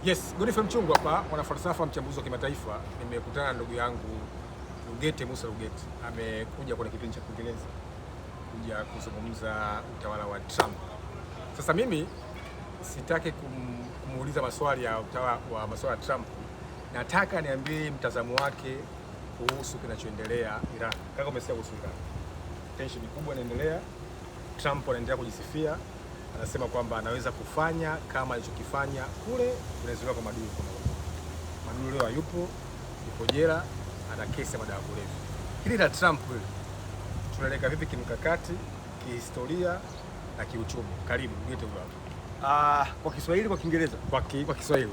Yes, Godfrey Mchungu hapa, mwanafalsafa mchambuzi wa kimataifa. Nimekutana na ndugu yangu Lugete Musa Lugete. Amekuja kwenye kipindi cha Kiingereza kuja kuzungumza utawala wa Trump. Sasa mimi sitaki kumuuliza maswali ya utawala wa masuala ya Trump. Nataka niambie mtazamo wake kuhusu kinachoendelea Iran. Kama umesikia kuhusu Iran, tension kubwa inaendelea. Trump anaendelea kujisifia, anasema kwamba anaweza kufanya kama alichokifanya kule kunazuia kwa Maduro. Maduro leo hayupo, yupo jela, ana kesi ya madawa ya kulevya. Hili la Trump hili tunaelekea vipi kimkakati, kihistoria na kiuchumi? Karibu Lugete huko. Kwa Kiswahili, kwa Kiingereza? Kwa Kiswahili.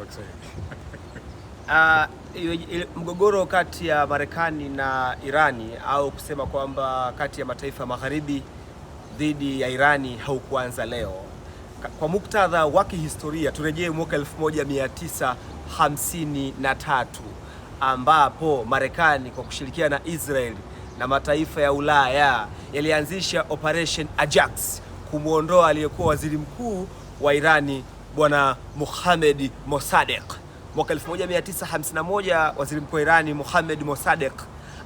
Mgogoro kati ya Marekani na Irani, au kusema kwamba kati ya mataifa magharibi dhidi ya Irani haukuanza leo. Kwa muktadha wa kihistoria, turejee mwaka 1953 ambapo Marekani kwa kushirikiana na Israel na mataifa ya Ulaya yalianzisha Operation Ajax kumwondoa aliyekuwa waziri mkuu wa Irani Bwana Mohammad Mossadegh. Mwaka 1951 waziri mkuu wa Irani Mohammad Mossadegh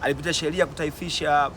alipitisha sheria kutaifisha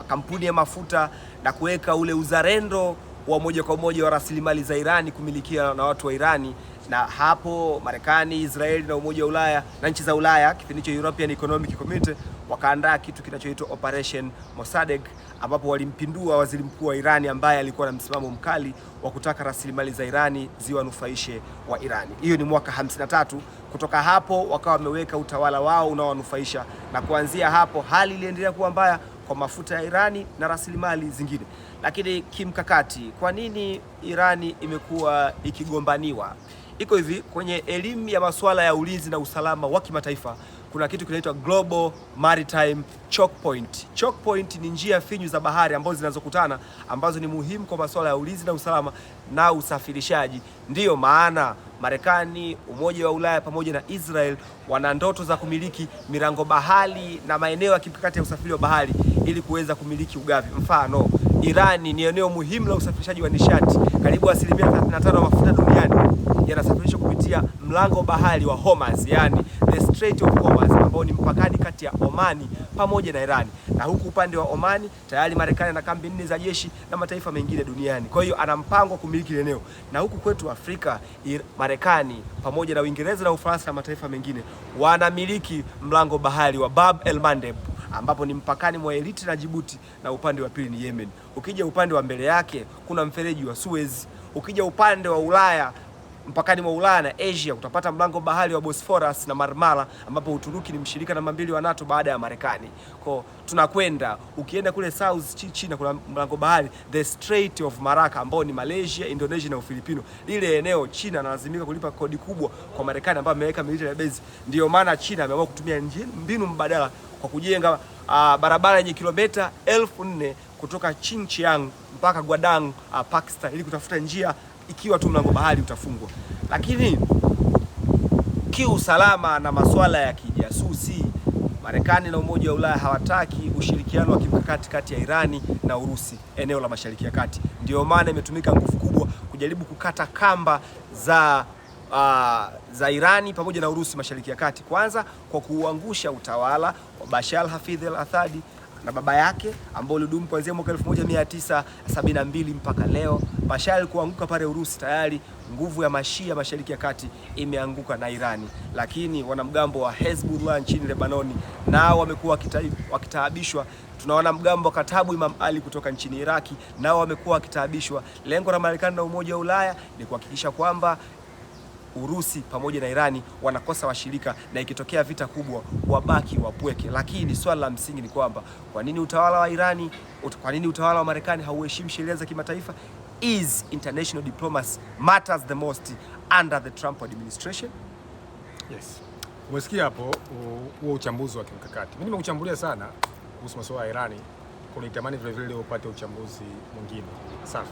kampuni ya mafuta na kuweka ule uzalendo wa moja kwa moja wa rasilimali za Irani kumilikia na watu wa Irani. Na hapo Marekani, Israeli na Umoja wa Ulaya na nchi za Ulaya, kipindi cha European Economic Community, wakaandaa kitu kinachoitwa Operation Mossadegh, ambapo walimpindua waziri mkuu wa Irani ambaye alikuwa na msimamo mkali wa kutaka rasilimali za Irani ziwanufaishe wa Irani. Hiyo ni mwaka 53. Kutoka hapo wakawa wameweka utawala wao unaowanufaisha, na kuanzia hapo hali iliendelea kuwa mbaya kwa mafuta ya Irani na rasilimali zingine. Lakini kimkakati, kwa nini Irani imekuwa ikigombaniwa? Iko hivi, kwenye elimu ya masuala ya ulinzi na usalama wa kimataifa kuna kitu kinaitwa Global Maritime Choke Point. Choke Point ni njia finyu za bahari ambazo zinazokutana, ambazo ni muhimu kwa masuala ya ulinzi na usalama na usafirishaji. Ndiyo maana Marekani, Umoja wa Ulaya pamoja na Israel wana ndoto za kumiliki milango bahari na maeneo ya kimkakati ya usafiri wa bahari ili kuweza kumiliki ugavi. Mfano, Irani ni eneo muhimu la usafirishaji wa nishati. Karibu 35% wa mafuta duniani yanasafirishwa kupitia mlango bahari wa Hormuz, yani the Strait of Hormuz, ambao ni mpakani kati ya Omani pamoja na Irani. Na huku upande wa Omani tayari Marekani na kambi 4 za jeshi na mataifa mengine duniani. Kwa hiyo ana mpango wa kumiliki eneo. Na huku kwetu Afrika, Marekani pamoja na Uingereza na Ufaransa na mataifa mengine wanamiliki mlango bahari wa Bab el Mandeb, ambapo ni mpakani mwa Eritrea na Djibouti, na upande wa pili ni Yemen. Ukija upande wa mbele yake kuna mfereji wa Suez. Ukija upande wa Ulaya, mpakani mwa Ulaya na Asia, utapata mlango bahari wa Bosphorus na Marmara, ambapo Uturuki ni mshirika namba 2 wa NATO baada ya Marekani. Kwa tunakwenda, ukienda kule South China kuna mlango bahari the Strait of Malacca, ambao ni Malaysia, Indonesia na Ufilipino. Lile eneo China analazimika kulipa kodi kubwa kwa Marekani ambayo ameweka military base. Ndio maana China ameamua kutumia mbinu mbadala kwa kujenga barabara yenye kilomita 1400 kutoka Xinjiang mpaka Guangdong, Pakistan, ili kutafuta njia ikiwa tu mlango bahari utafungwa. Lakini kiusalama na masuala ya kijasusi, Marekani na Umoja wa Ulaya hawataki ushirikiano wa kimkakati kati ya Irani na Urusi eneo la Mashariki ya Kati. Ndio maana imetumika nguvu kubwa kujaribu kukata kamba za Irani pamoja na Urusi Mashariki ya Kati. Kwanza kwa kuangusha utawala wa Bashar Hafidh al-Assad na baba yake ambao ulidumu kuanzia mwaka 1972 mpaka leo. Bashar kuanguka pale Urusi, tayari nguvu ya Mashia Mashariki ya Kati imeanguka na Irani. Lakini wanamgambo wa Hezbollah nchini Lebanoni nao wamekuwa wakitaabishwa. Tunaona mgambo wa Katabu Imam Ali kutoka nchini Iraki nao wamekuwa wakitaabishwa. Lengo la Marekani na Umoja wa Ulaya ni kuhakikisha kwamba Urusi pamoja na Irani wanakosa washirika, na ikitokea vita kubwa wabaki wapweke. Lakini swala la msingi ni kwamba kwa nini utawala wa Marekani hauheshimu sheria za kimataifa? Is international diplomacy matters the most under the Trump administration? Yes. Umesikia hapo huo uchambuzi wa kimkakati. Mimi nimekuchambulia sana kuhusu masuala ya Irani, kuna itamani vile vile upate uchambuzi mwingine. Safi.